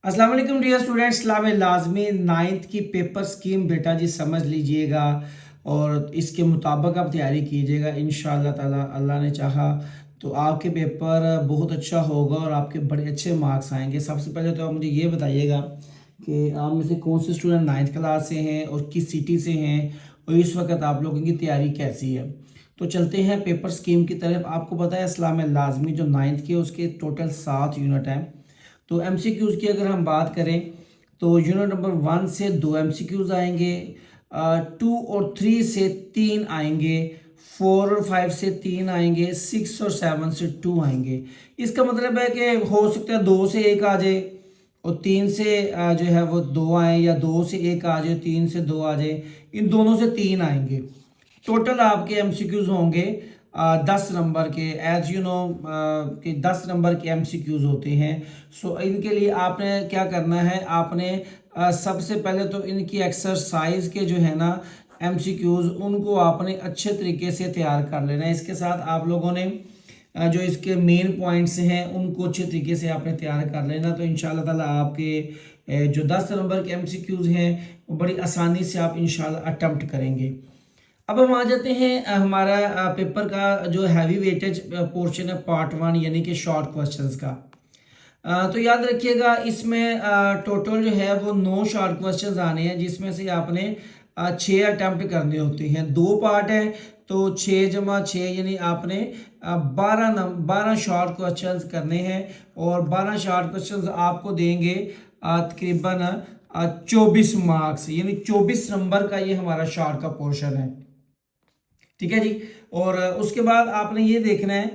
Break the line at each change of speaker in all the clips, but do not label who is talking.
अस्सलाम वालेकुम dear students, इस्लाम लाजमी नाइन्थ की पेपर स्कीम बेटा जी समझ लीजिएगा और इसके मुताबिक आप तैयारी कीजिएगा। इंशाअल्लाह ताला अल्लाह ने चाहा तो आपके पेपर बहुत अच्छा होगा और आपके बड़े अच्छे मार्क्स आएंगे। सबसे पहले तो आप मुझे ये बताइएगा कि आप में से कौन से स्टूडेंट नाइन्थ क्लास से हैं और किस सिटी से हैं और इस वक्त आप लोगों की तैयारी कैसी है। तो चलते हैं पेपर स्कीम की तरफ। आपको पता है इस्लाम लाजमी जो नाइन्थ के उसके टोटल 7 यूनिट हैं। तो एमसीक्यूज़ की अगर हम बात करें तो यूनिट नंबर 1 से 2 एमसीक्यूज़ आएंगे, 2 और 3 से 3 आएंगे, 4 और 5 से 3 आएंगे, 6 और 7 से 2 आएंगे। इसका मतलब है कि हो सकता है 2 से 1 आ जाए और 3 से जो है वो 2 आए, या 2 से 1 आ जाए, 3 से 2 आ जाए, इन दोनों से 3 आएंगे। टोटल आपके एमसीक्यूज़ होंगे 10 नंबर के। एज यू नो कि 10 नंबर के एमसीक्यूज़ होते हैं। सो इनके लिए आपने क्या करना है, आपने सबसे पहले तो इनकी एक्सरसाइज के जो है ना एमसीक्यूज़ उनको आपने अच्छे तरीके से तैयार कर लेना है। इसके साथ आप लोगों ने जो इसके मेन पॉइंट्स हैं उनको अच्छे तरीके से आपने तैयार कर लेना। तो इंशाल्लाह ताला आपके जो 10 नंबर के एमसीक्यूज़ हैं वो बड़ी आसानी से आप इंशाल्लाह अटेम्प्ट करेंगे। अब हम आ जाते हैं हमारा पेपर का जो हैवी वेटेज पोर्शन है पार्ट 1 यानी कि शॉर्ट क्वेश्चंस का। तो याद रखिएगा इसमें टोटल जो है वो 9 शॉर्ट क्वेश्चंस आने हैं, जिसमें से आपने 6 अटैम्प्ट करने होते हैं। 2 पार्ट है तो 6 जमा 6 यानी आपने 12 शॉर्ट क्वेश्चंस करने हैं और 12 शॉर्ट क्वेश्चंस आपको देंगे तकरीबन 24 मार्क्स, यानी 24 नंबर का ये हमारा शॉर्ट का पोर्शन है। ठीक है जी। और उसके बाद आपने ये देखना है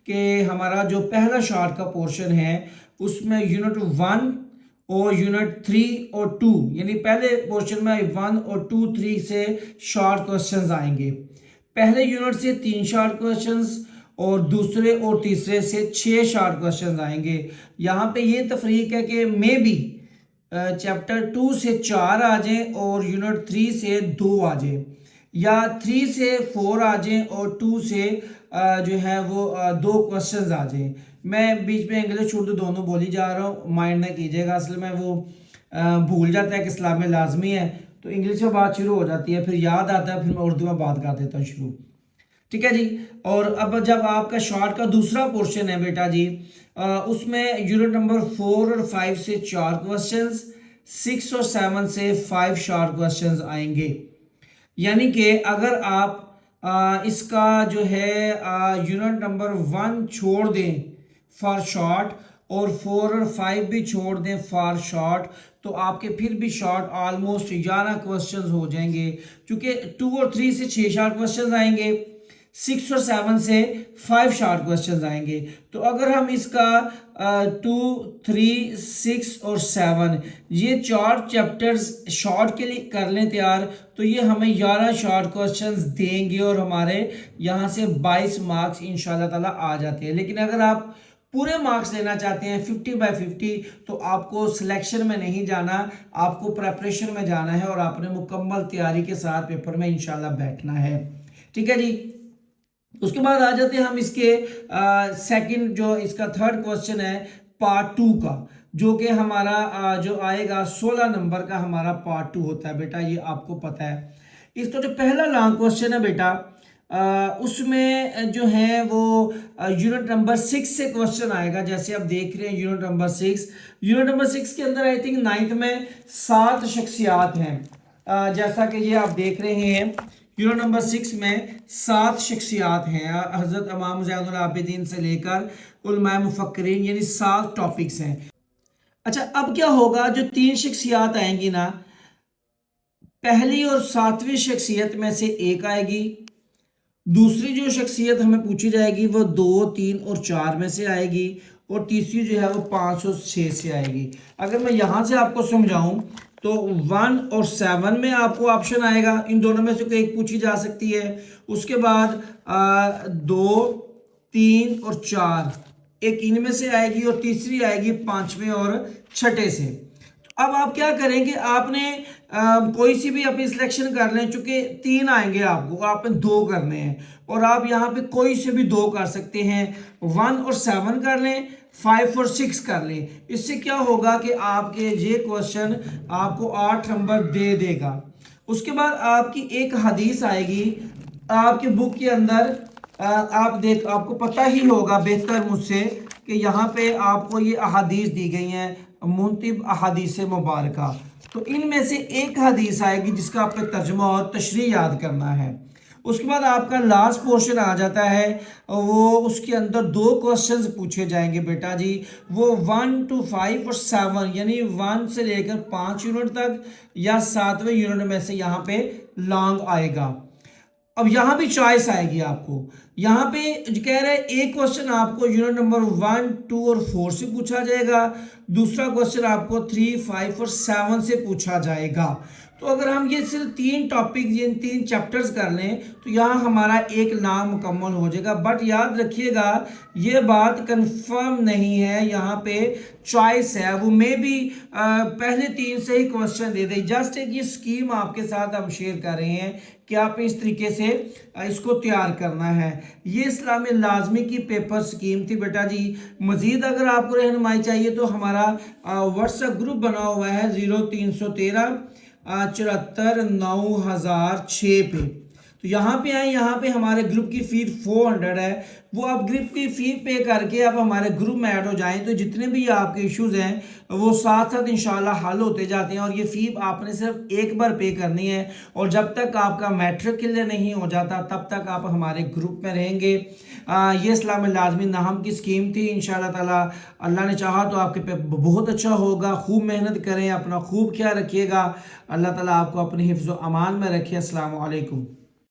कि हमारा जो पहला शॉर्ट का पोर्शन है उसमें यूनिट 1 और यूनिट 3 और 2 यानी पहले पोर्शन में 1 और 2 3 से शॉर्ट क्वेश्चंस आएंगे। पहले यूनिट से 3 शॉर्ट क्वेश्चंस और दूसरे और तीसरे से 6 शॉर्ट क्वेश्चंस आएंगे। यहाँ पे ये तफरीक है कि मे बी चैप्टर 2 से 4 आ जाए और यूनिट 3 से 2 आ जाए, या 3 से 4 आ जाए और 2 से जो है वो 2 क्वेश्चंस आ जाए। मैं बीच में इंग्लिश उर्दू दोनों बोली जा रहा हूँ, माइंड ना कीजिएगा। असल में वो भूल जाता है कि इस्लाम में लाजमी है तो इंग्लिश में बात शुरू हो जाती है, फिर याद आता है, फिर मैं उर्दू में बात कर देता हूँ शुरू। ठीक है जी। और अब जब आपका शॉर्ट का दूसरा पोर्शन है बेटा जी, उसमें यूनिट नंबर 4 और 5 से 4 क्वेश्चंस, 6 और 7 से 5 शॉर्ट क्वेश्चंस आएंगे। यानी कि अगर आप इसका जो है यूनिट नंबर 1 छोड़ दें फॉर शॉर्ट और 4 और 5 भी छोड़ दें फॉर शॉर्ट, तो आपके फिर भी शॉर्ट ऑलमोस्ट 11 क्वेश्चंस हो जाएंगे। क्योंकि 2 और 3 से 6 शॉर्ट क्वेश्चंस आएंगे, 6 और 7 से 5 शॉर्ट क्वेश्चंस आएंगे। तो अगर हम इसका 2 3 6 और 7 ये 4 चैप्टर्स शॉर्ट के लिए कर लें तैयार, तो ये हमें 11 शॉर्ट क्वेश्चंस देंगे और हमारे यहाँ से 22 मार्क्स इंशाल्लाह ताला आ जाते हैं। लेकिन अगर आप पूरे मार्क्स लेना चाहते हैं 50/50, तो आपको सिलेक्शन में नहीं जाना, आपको प्रेपरेशन में जाना है और आपने मुकम्मल तैयारी के साथ पेपर में इंशाल्लाह बैठना है। ठीक है जी। उसके बाद आ जाते हैं हम इसके सेकंड, जो इसका थर्ड क्वेश्चन है पार्ट 2 का, जो कि हमारा जो आएगा 16 नंबर का हमारा पार्ट 2 होता है बेटा, ये आपको पता है। इसका जो पहला लॉन्ग क्वेश्चन है बेटा उसमें जो है वो यूनिट नंबर 6 से क्वेश्चन आएगा। जैसे आप देख रहे हैं यूनिट नंबर 6, यूनिट नंबर 6 के अंदर आई थिंक 9th में 7 शख्सियात हैं। जैसा कि ये आप देख रहे हैं यूनिट नंबर 6 में 7 शख्सियात हैं, हज़रत इमाम ज़ैनुल आबिदीन से लेकर उलमाए मुफक्किरीन, यानी 7 टॉपिक्स हैं। अच्छा, अब क्या होगा, जो 3 शख्सियात आएंगी ना, पहली और 7वीं शख्सियत में से एक आएगी, दूसरी जो शख्सियत हमें पूछी जाएगी वो 2 3 और 4 में से आएगी, और तीसरी जो है वो 5 और 6 से आएगी। अगर मैं यहाँ से आपको समझाऊं तो 1 और 7 में आपको ऑप्शन आएगा, इन दोनों में से कोई एक पूछी जा सकती है। उसके बाद 2 3 और 4 एक इनमें से आएगी और तीसरी आएगी 5वें और 6ठे से। तो अब आप क्या करेंगे, आपने कोई सी भी अपनी सिलेक्शन कर लें, चूंकि 3 आएंगे आपको, आपने 2 करने हैं और आप यहाँ पे कोई से भी 2 कर सकते हैं। 1 और 7 कर लें, 5 और 6 कर लें। इससे क्या होगा कि आपके ये क्वेश्चन आपको 8 नंबर दे देगा। उसके बाद आपकी एक हदीस आएगी आपके बुक के अंदर। आपको पता ही होगा बेहतर मुझसे कि यहाँ पे आपको ये अहादीस दी गई हैं, मुंतब अहादीस मुबारका। तो इनमें से एक हदीस आएगी जिसका आपको तर्जुमा और तशरीह याद करना है। उसके बाद आपका लास्ट पोर्शन आ जाता है, वो उसके अंदर 2 क्वेश्चंस पूछे जाएंगे बेटा जी। वो 1 to 5 और 7 यानी 1 से लेकर 5 यूनिट तक या 7वें यूनिट में से यहाँ पे लॉन्ग आएगा। अब यहाँ भी चॉइस आएगी आपको। यहाँ पे कह रहे हैं एक क्वेश्चन आपको यूनिट नंबर 1, 2 और 4 से पूछा जाएगा, दूसरा क्वेश्चन आपको 3, 5 और 7 से पूछा जाएगा। तो अगर हम ये सिर्फ 3 टॉपिक, ये 3 चैप्टर्स कर लें तो यहाँ हमारा एक नाम मुकम्मल हो जाएगा। बट याद रखिएगा ये बात कंफर्म नहीं है, यहाँ पे चॉइस है, वो मे भी पहले 3 से ही क्वेश्चन दे दे। जस्ट एक ये स्कीम आपके साथ हम शेयर कर रहे हैं कि आप इस तरीके से इसको तैयार करना है। ये इस्लामी लाजमी की पेपर स्कीम थी बेटा जी। मजीद अगर आपको रहनुमाई चाहिए तो हमारा व्हाट्सएप ग्रुप बना हुआ है 0313 74 9006 पे। तो यहाँ पे आए, यहाँ पे हमारे ग्रुप की फी 400 है, वो आप ग्रुप की फी पे करके आप हमारे ग्रुप में ऐड हो जाएं तो जितने भी आपके इश्यूज हैं वो साथ साथ इंशाल्लाह हल होते जाते हैं। और ये फी आपने सिर्फ एक बार पे करनी है और जब तक आपका मैट्रिक क्लियर नहीं हो जाता तब तक आप हमारे ग्रुप में रहेंगे। ये इस्लामी लाजमी नाम की स्कीम थी। इंशाल्लाह ताला अल्लाह ने चाहा तो आपके पे बहुत अच्छा होगा। खूब मेहनत करें, अपना खूब ख्याल रखिएगा। अल्लाह ताला आपको अपने हिफ्ज़ व अमान में रखे। अस्सलाम वालेकुम।